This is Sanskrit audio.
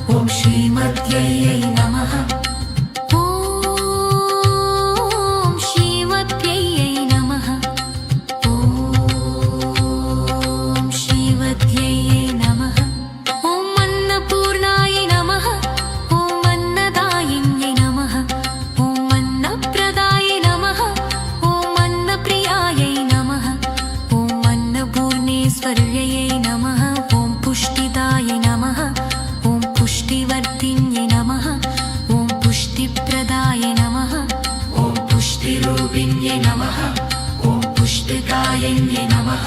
ॐ श्रीमत्यै नमः। ॐ श्रीमत्यै नमः। ॐ श्रीमत्यै नमः। ॐ अन्नपूर्णाय नमः। ॐ अन्नदायिन्यै नमः। ॐ अन्नप्रदाय नमः। ॐ अन्नप्रियायै नमः। ॐ अन्नपूर्णेश्वर्यै नमः। ॐ पुष्टिदाय नमः। ॐ पुष्टिवर्धिन्यै नमः। ॐ पुष्टिप्रदाय नमः। ॐ पुष्टिरूपिण्यै नमः। ॐ पुष्टिकायन्यै नमः।